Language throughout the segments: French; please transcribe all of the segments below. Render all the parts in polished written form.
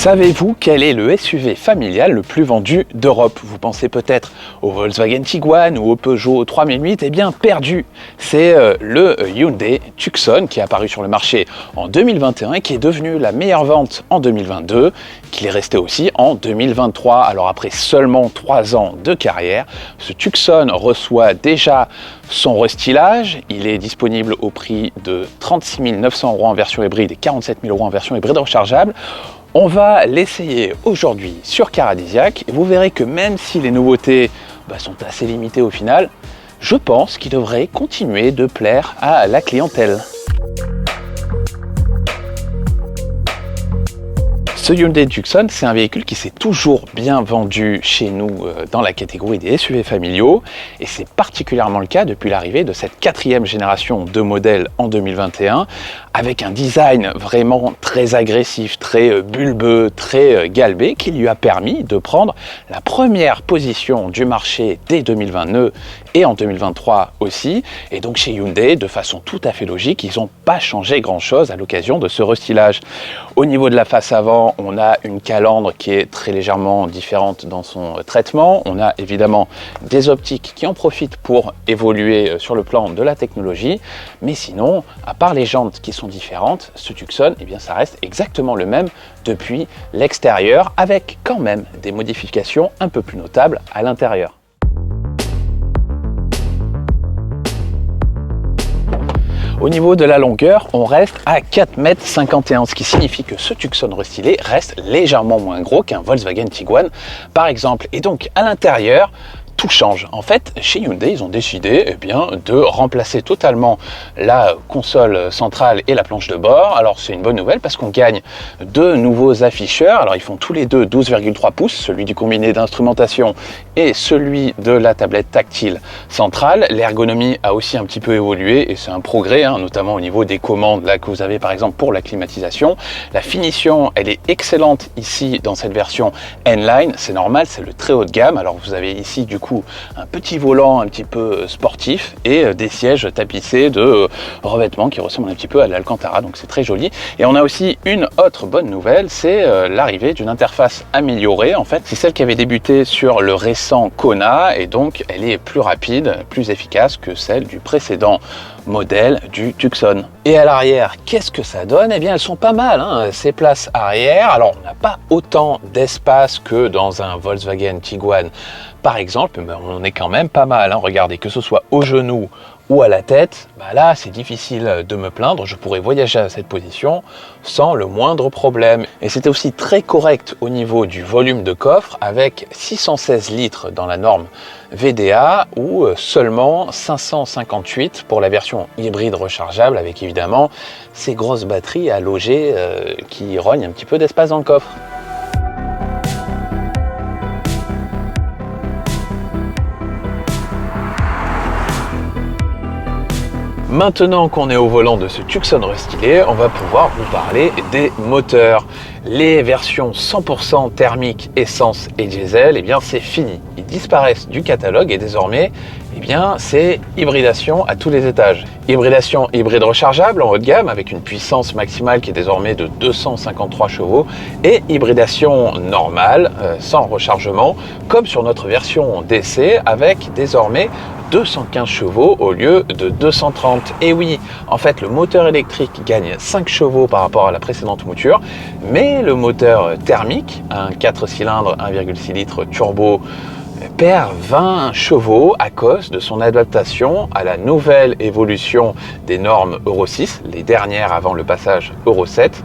Savez-vous quel est le SUV familial le plus vendu d'Europe? Vous pensez peut-être au Volkswagen Tiguan ou au Peugeot 3008, eh bien perdu. C'est le Hyundai Tucson qui est apparu sur le marché en 2021 et qui est devenu la meilleure vente en 2022, qu'il est resté aussi en 2023. Alors après seulement 3 ans de carrière, ce Tucson reçoit déjà son restylage. Il est disponible au prix de 36 900 € en version hybride et 47 000 € en version hybride rechargeable. On va l'essayer aujourd'hui sur Caradisiac et vous verrez que même si les nouveautés sont assez limitées au final, je pense qu'il devrait continuer de plaire à la clientèle. Ce Hyundai Tucson, c'est un véhicule qui s'est toujours bien vendu chez nous dans la catégorie des SUV familiaux et c'est particulièrement le cas depuis l'arrivée de cette 4e génération de modèles en 2021 avec un design vraiment très agressif, très bulbeux, très galbé qui lui a permis de prendre la première position du marché dès 2022 et en 2023 aussi. Et donc chez Hyundai, de façon tout à fait logique, ils n'ont pas changé grand-chose à l'occasion de ce restylage. Au niveau de la face avant, on a une calandre qui est très légèrement différente dans son traitement. On a évidemment des optiques qui en profitent pour évoluer sur le plan de la technologie. Mais sinon, à part les jantes qui sont différentes, ce Tucson, eh bien, ça reste exactement le même depuis l'extérieur, avec quand même des modifications un peu plus notables à l'intérieur. Au niveau de la longueur, on reste à 4,51 m, ce qui signifie que ce Tucson restylé reste légèrement moins gros qu'un Volkswagen Tiguan, par exemple. Et donc, à l'intérieur, tout change. En fait, chez Hyundai, ils ont décidé de remplacer totalement la console centrale et la planche de bord. Alors, c'est une bonne nouvelle parce qu'on gagne 2 nouveaux afficheurs. Alors, ils font tous les deux 12,3 pouces, celui du combiné d'instrumentation et celui de la tablette tactile centrale. L'ergonomie a aussi un petit peu évolué et c'est un progrès, notamment au niveau des commandes là, que vous avez par exemple pour la climatisation. La finition, elle est excellente ici dans cette version N-Line. C'est normal, c'est le très haut de gamme. Alors, vous avez ici du coup un petit volant un petit peu sportif et des sièges tapissés de revêtements qui ressemblent un petit peu à l'Alcantara, donc c'est très joli. Et on a aussi une autre bonne nouvelle, c'est l'arrivée d'une interface améliorée. En fait, c'est celle qui avait débuté sur le récent Kona et donc elle est plus rapide, plus efficace que celle du précédent modèle du Tucson. Et à l'arrière, qu'est-ce que ça donne? Eh bien, elles sont pas mal, ces places arrière. Alors, on n'a pas autant d'espace que dans un Volkswagen Tiguan, par exemple, mais on est quand même pas mal. Regardez, que ce soit au genou ou à la tête, là, c'est difficile de me plaindre. Je pourrais voyager à cette position sans le moindre problème. Et c'était aussi très correct au niveau du volume de coffre avec 616 litres dans la norme VDA ou seulement 558 pour la version hybride rechargeable avec évidemment ces grosses batteries à loger qui rognent un petit peu d'espace dans le coffre. Maintenant qu'on est au volant de ce Tucson restylé, on va pouvoir vous parler des moteurs. Les versions 100% thermiques, essence et diesel, eh bien c'est fini. Ils disparaissent du catalogue et désormais, c'est hybridation à tous les étages. Hybridation hybride rechargeable en haut de gamme avec une puissance maximale qui est désormais de 253 chevaux et hybridation normale sans rechargement comme sur notre version DC avec désormais 215 chevaux au lieu de 230. Et oui, en fait, le moteur électrique gagne 5 chevaux par rapport à la précédente mouture, mais le moteur thermique, un 4 cylindres 1,6 litres turbo, perd 20 chevaux à cause de son adaptation à la nouvelle évolution des normes Euro 6, les dernières avant le passage Euro 7.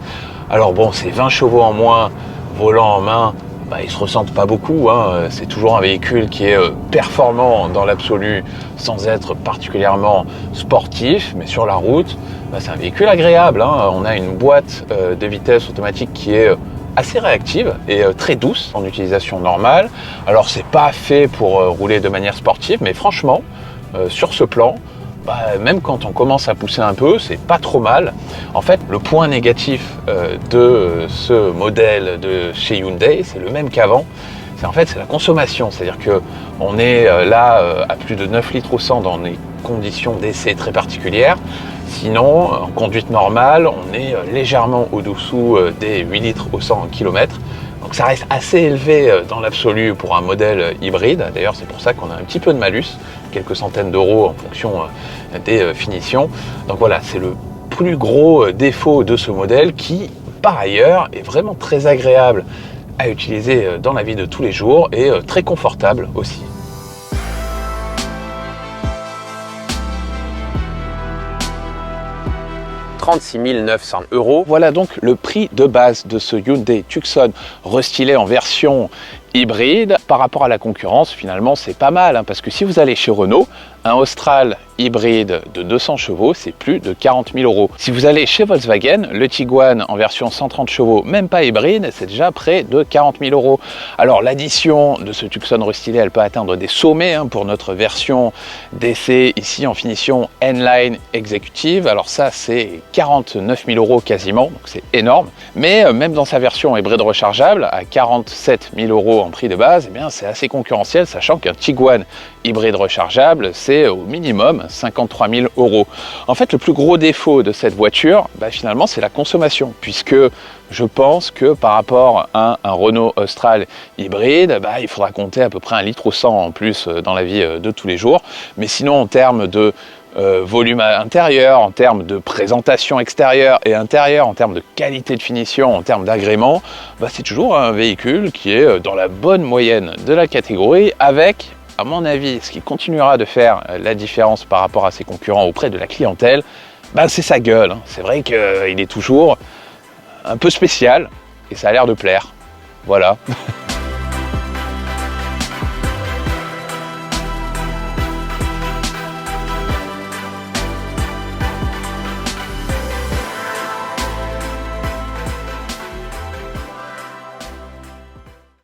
Alors bon, ces 20 chevaux en moins, volant en main, ils se ressentent pas beaucoup, C'est toujours un véhicule qui est performant dans l'absolu sans être particulièrement sportif, mais sur la route, c'est un véhicule agréable, On a une boîte de vitesse automatique qui est assez réactive et très douce en utilisation normale. Alors c'est pas fait pour rouler de manière sportive, mais franchement, sur ce plan, même quand on commence à pousser un peu, c'est pas trop mal. En fait, le point négatif de ce modèle de chez Hyundai, c'est le même qu'avant. C'est la consommation. C'est-à-dire qu'on est là à plus de 9 litres au 100 dans les conditions d'essai très particulières. Sinon, en conduite normale, on est légèrement au-dessous des 8 litres au 100 km. Donc ça reste assez élevé dans l'absolu pour un modèle hybride. D'ailleurs, c'est pour ça qu'on a un petit peu de malus, quelques centaines d'euros en fonction des finitions. Donc voilà, c'est le plus gros défaut de ce modèle qui, par ailleurs, est vraiment très agréable à utiliser dans la vie de tous les jours et très confortable aussi. « 36 900 €. Voilà donc le prix de base de ce Hyundai Tucson restylé en version hybride. Par rapport à la concurrence, finalement, c'est pas mal, hein, parce que si vous allez chez Renault, un Austral hybride de 200 chevaux, c'est plus de 40 000 €. Si vous allez chez Volkswagen, le Tiguan en version 130 chevaux, même pas hybride, c'est déjà près de 40 000 €. Alors l'addition de ce Tucson restylé, elle peut atteindre des sommets, hein, pour notre version d'essai ici en finition N-Line exécutive. Alors ça, c'est 49 000 € quasiment, donc c'est énorme. Mais même dans sa version hybride rechargeable, à 47 000 € en prix de base, eh bien c'est assez concurrentiel, sachant qu'un Tiguan hybride rechargeable, c'est au minimum 53 000 €. En fait, le plus gros défaut de cette voiture, finalement, c'est la consommation, puisque je pense que par rapport à un Renault Austral hybride, il faudra compter à peu près 1 litre au 100 en plus dans la vie de tous les jours. Mais sinon, en termes de volume intérieur, en termes de présentation extérieure et intérieure, en termes de qualité de finition, en termes d'agrément, c'est toujours un véhicule qui est dans la bonne moyenne de la catégorie, avec, à mon avis, ce qui continuera de faire la différence par rapport à ses concurrents auprès de la clientèle, c'est sa gueule. C'est vrai qu'il est toujours un peu spécial et ça a l'air de plaire. Voilà.